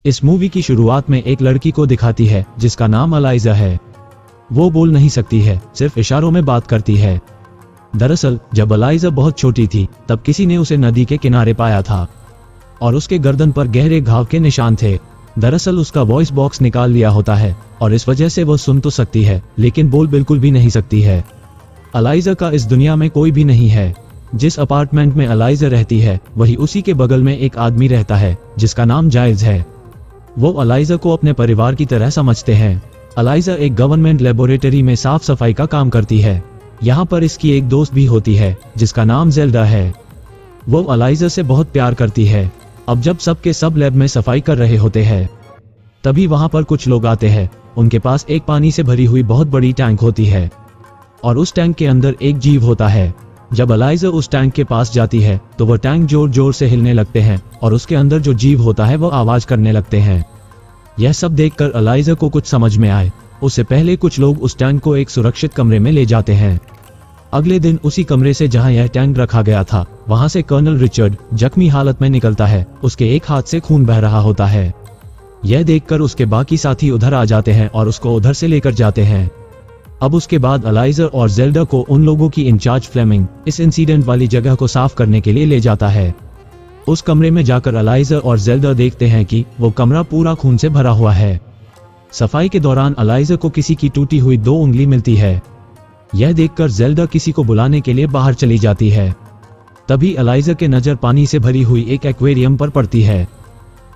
इस मूवी की शुरुआत में एक लड़की को दिखाती है जिसका नाम अलाइजा है। वो बोल नहीं सकती है, सिर्फ इशारों में बात करती है। दरअसल जब अलाइजा बहुत छोटी थी तब किसी ने उसे नदी के किनारे पाया था और उसके गर्दन पर गहरे घाव के निशान थे। दरअसल उसका वॉइस बॉक्स निकाल लिया होता है और इस वजह से वो सुन तो सकती है लेकिन बोल बिल्कुल भी नहीं सकती है। अलाइजा का इस दुनिया में कोई भी नहीं है। जिस अपार्टमेंट में अलाइजा रहती है वही उसी के बगल में एक आदमी रहता है जिसका नाम जाइल्स है। वो अलाइजा को अपने परिवार की तरह समझते हैं। अलाइजा एक गवर्नमेंट लेबोरेटरी में साफ सफाई का काम करती है। यहाँ पर इसकी एक दोस्त भी होती है जिसका नाम जेल्डा है। वो अलाइजा से बहुत प्यार करती है। अब जब सबके सब लैब में सफाई कर रहे होते हैं तभी वहाँ पर कुछ लोग आते हैं। उनके पास एक पानी से भरी हुई बहुत बड़ी टैंक होती है और उस टैंक के अंदर एक जीव होता है। जब अलाइजा उस टैंक के पास जाती है तो वह टैंक जोर जोर से हिलने लगते हैं और उसके अंदर जो जीव होता है वो आवाज करने लगते हैं। यह सब देखकर अलाइजा को कुछ समझ में आए। उससे पहले कुछ लोग उस टैंक को एक सुरक्षित कमरे में ले जाते हैं। अगले दिन उसी कमरे से जहां यह टैंक रखा गया था वहां से कर्नल रिचर्ड जख्मी हालत में निकलता है। उसके एक हाथ से खून बह रहा होता है। यह देखकर उसके बाकी साथी उधर आ जाते हैं और उसको उधर से लेकर जाते हैं। अब उसके बाद अलाइजा और जेल्डा को उन लोगों की इंचार्ज फ्लेमिंग इस इंसिडेंट वाली जगह को साफ करने के लिए ले जाता है। उस कमरे में जाकर अलाइजा और जेल्डा देखते हैं कि वो कमरा पूरा खून से भरा हुआ है। सफाई के दौरान अलाइजा को किसी की टूटी हुई 2 उंगली मिलती है। यह देखकर जेल्डा किसी को बुलाने के लिए बाहर चली जाती है। तभी अलाइजा के नजर पानी से भरी हुई एक एक्वेरियम पर पड़ती है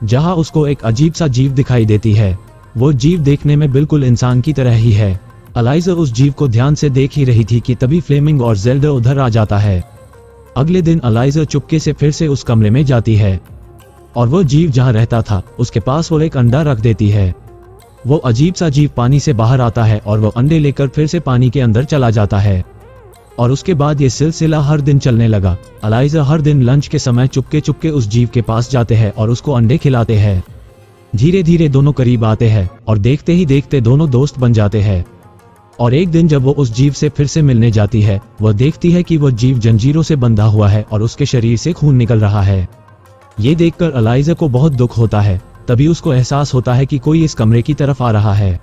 जहां उसको एक अजीब सा जीव दिखाई देती है। वो जीव देखने में बिल्कुल इंसान की तरह ही है। अलाइजा उस जीव को ध्यान से देख ही रही थी कि तभी फ्लेमिंग और जेल्डा उधर आ जाता है। अगले दिन अलाइजा चुपके से फिर से उस कमरे में जाती है और वो जीव जहां रहता था उसके पास वो एक अंडा रख देती है। वो अजीब सा जीव पानी से बाहर आता है और वो अंडे लेकर फिर से पानी के अंदर चला जाता है और उसके बाद ये सिलसिला हर दिन चलने लगा। अलाइजा हर दिन लंच के समय चुपके चुपके उस जीव के पास जाते हैं और उसको अंडे खिलाते हैं। धीरे धीरे दोनों करीब आते हैं और देखते ही देखते दोनों दोस्त बन जाते हैं। और एक दिन जब वो उस जीव से फिर से मिलने जाती है वह देखती है कि वह जीव जंजीरों से बंधा हुआ है और उसके शरीर से खून निकल रहा है। ये देखकर अलाइजा को बहुत दुख होता है। तभी उसको एहसास होता है कि कोई इस कमरे की तरफ आ रहा है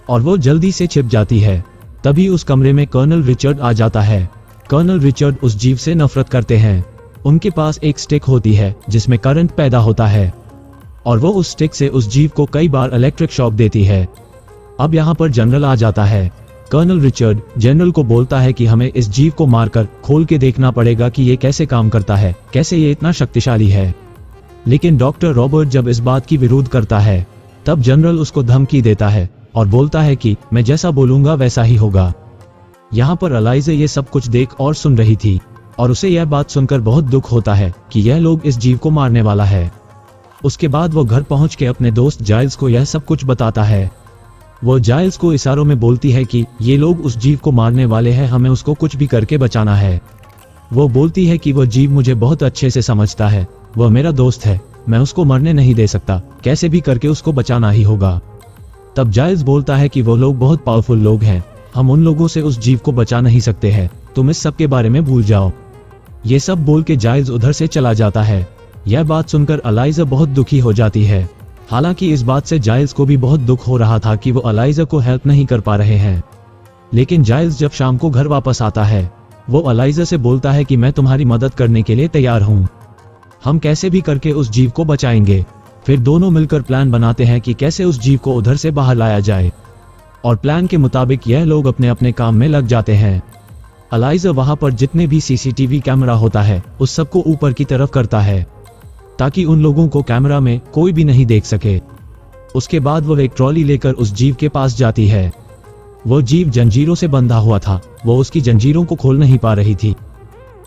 और वो जल्दी से छिप जाती है। तभी उस कमरे में कर्नल रिचर्ड आ जाता है। कर्नल रिचर्ड उस जीव से नफरत करते हैं। उनके पास एक स्टिक होती है जिसमें करंट पैदा होता है और वो उस स्टिक से उस जीव को कई बार इलेक्ट्रिक शॉक देती है। अब यहाँ पर जनरल आ जाता है। कर्नल रिचर्ड जनरल को बोलता है कि हमें इस जीव को मारकर खोल के देखना पड़ेगा कि ये कैसे काम करता है, कैसे ये इतना शक्तिशाली है। लेकिन डॉक्टर रॉबर्ट जब इस बात की विरोध करता है तब जनरल उसको धमकी देता है और बोलता है कि मैं जैसा बोलूंगा वैसा ही होगा। यहाँ पर अलाइजा ये सब कुछ देख और सुन रही थी और उसे यह बात सुनकर बहुत दुख होता है कि यह लोग इस जीव को मारने वाला है। उसके बाद वो घर पहुंच के अपने दोस्त जाइल्स को यह सब कुछ बताता है। वो जाइल्स को इशारों में बोलती है कि ये लोग उस जीव को मारने वाले हैं, हमें उसको कुछ भी करके बचाना है। वो बोलती है कि वो जीव मुझे बहुत अच्छे से समझता है, वह मेरा दोस्त है, मैं उसको मरने नहीं दे सकता, कैसे भी करके उसको बचाना ही होगा। तब जाइल्स बोलता है कि वो लोग बहुत पावरफुल लोग हैं, हम उन लोगों से उस जीव को बचा नहीं सकते हैं, तुम इस सब के बारे में भूल जाओ। ये सब बोल के जाइल्स उधर से चला जाता है। यह बात सुनकर अलाइजा बहुत दुखी हो जाती है। हालांकि इस बात से जाइल्स को भी बहुत दुख हो रहा था कि वो अलाइजा को हेल्प नहीं कर पा रहे हैं। लेकिन जाइल्स जब शाम को घर वापस आता है वो अलाइजा से बोलता है कि मैं तुम्हारी मदद करने के लिए तैयार हूँ, हम कैसे भी करके उस जीव को बचाएंगे। फिर दोनों मिलकर प्लान बनाते हैं कि कैसे उस जीव को उधर से बाहर लाया जाए और प्लान के मुताबिक यह लोग अपने अपने काम में लग जाते हैं। अलाइजा वहां पर जितने भी सीसीटीवी कैमरा होता है उस सबको ऊपर की तरफ करता है ताकि उन लोगों को कैमरा में कोई भी नहीं देख सके। उसके बाद वो एक ट्रॉली लेकर उस जीव के पास जाती है। वो जीव जंजीरों से बंधा हुआ था, वो उसकी जंजीरों को खोल नहीं पा रही थी।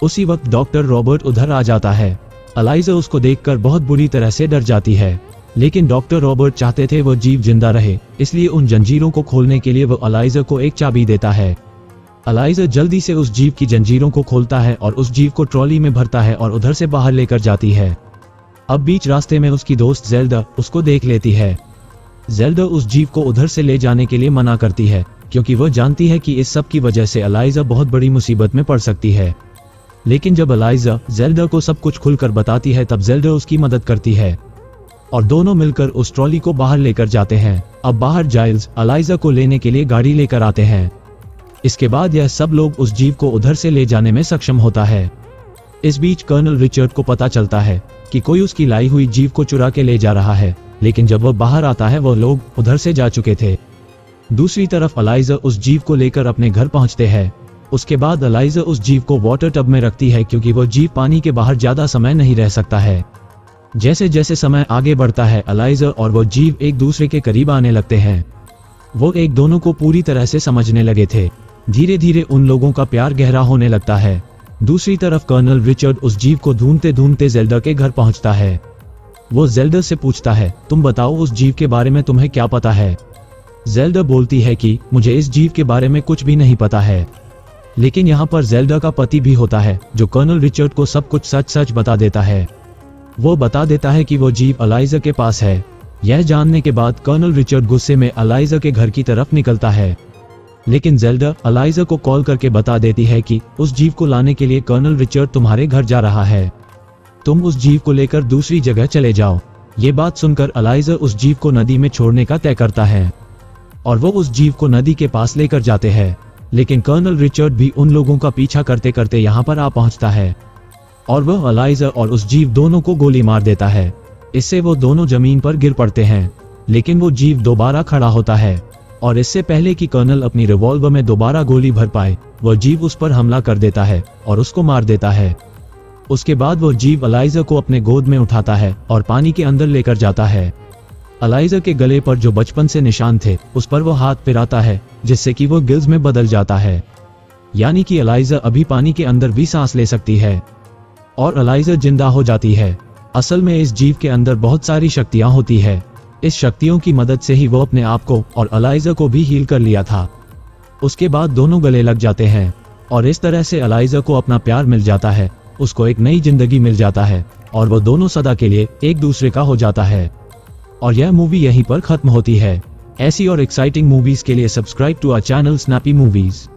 उसी वक्त डॉक्टर रॉबर्ट उधर आ जाता है। अलाइजा उसको देखकर बहुत बुरी तरह से डर जाती है, लेकिन डॉक्टर रॉबर्ट चाहते थे वो जीव जिंदा रहे, इसलिए उन जंजीरों को खोलने के लिए वो अलाइजा को एक चाबी देता है। अलाइजा जल्दी से उस जीव की जंजीरों को खोलता है और उस जीव को ट्रॉली में भरता है और उधर से बाहर लेकर जाती है। अब बीच रास्ते में उसकी दोस्त जेल्डा उसको देख लेती है। जेल्डा उस जीव को उधर से ले जाने के लिए मना करती है क्योंकि वह जानती है कि इस सब की वजह से अलाइजा बहुत बड़ी मुसीबत में पड़ सकती है। लेकिन जब अलाइजा जेल्डा को सब कुछ खुलकर बताती है तब जेल्डा उसकी मदद करती है। और दोनों मिलकर उस ट्रॉली को बाहर लेकर जाते हैं। अब बाहर जाइल्स अलाइजा को लेने के लिए गाड़ी लेकर आते हैं। इसके बाद यह सब लोग उस जीव को उधर से ले जाने में सक्षम होता है। इस बीच कर्नल रिचर्ड को पता चलता है कि कोई उसकी लाई हुई जीव को चुरा के ले जा रहा है, लेकिन जब वह बाहर आता है वो लोग उधर से जा चुके थे। दूसरी तरफ अलाइजा उस जीव को लेकर अपने घर पहुंचते हैं। उसके बाद अलाइजा उस जीव को वाटर टब में रखती है क्योंकि वो जीव पानी के बाहर ज्यादा समय नहीं रह सकता है। जैसे जैसे समय आगे बढ़ता है अलाइजा और वो जीव एक दूसरे के करीब आने लगते हैं। वो एक दोनों को पूरी तरह से समझने लगे थे। धीरे धीरे उन लोगों का प्यार गहरा होने लगता है। दूसरी तरफ कर्नल रिचर्ड उस जीव को ढूंढते ढूंढते जेल्डा के घर पहुंचता है। वो जेल्डा से पूछता है, तुम बताओ उस जीव के बारे में तुम्हें क्या पता है। जेल्डा बोलती है कि मुझे इस जीव के बारे में कुछ भी नहीं पता है। लेकिन यहाँ पर जेल्डा का पति भी होता है जो कर्नल रिचर्ड को सब कुछ सच सच बता देता है। वो बता देता है कि वो जीव अलाइजा के पास है। यह जानने के बाद कर्नल रिचर्ड गुस्से में अलाइजा के घर की तरफ निकलता है, लेकिन जेल्डा अलाइजा को कॉल करके बता देती है कि उस जीव को लाने के लिए कर्नल रिचर्ड तुम्हारे घर जा रहा है। तुम उस जीव को लेकर दूसरी जगह चले जाओ। ये बात सुनकर अलाइजा उस जीव को नदी में छोड़ने का तय करता है और वो उस जीव को नदी के पास लेकर जाते हैं। लेकिन कर्नल रिचर्ड भी उन लोगों का पीछा करते करते यहाँ पर आ पहुँचता है और वह अलाइजा और उस जीव दोनों को गोली मार देता है। इससे वो दोनों जमीन पर गिर पड़ते हैं, लेकिन वो जीव दोबारा खड़ा होता है और इससे पहले कि कर्नल अपनी रिवॉल्वर में दोबारा गोली भर पाए, वह जीव उस पर हमला कर देता है और उसको मार देता है। उसके बाद वो जीव अलाइजा को अपने गोद में उठाता है और पानी के अंदर लेकर जाता है। अलाइजा के गले पर जो बचपन से निशान थे उस पर वो हाथ फिराता है, जिससे कि वो गिल्स में बदल जाता है। यानी कि अलाइजा अभी पानी के अंदर भी सांस ले सकती है और अलाइजा जिंदा हो जाती है। असल में इस जीव के अंदर बहुत सारी शक्तियां होती है। इस शक्तियों की मदद से ही वो अपने आप को और अलाइजा को भी हील कर लिया था। उसके बाद दोनों गले लग जाते हैं और इस तरह से अलाइजा को अपना प्यार मिल जाता है, उसको एक नई जिंदगी मिल जाता है और वो दोनों सदा के लिए एक दूसरे का हो जाता है। और यह मूवी यहीं पर खत्म होती है। ऐसी और एक्साइटिंग मूवीज के लिए subscribe to our channel snappy movies.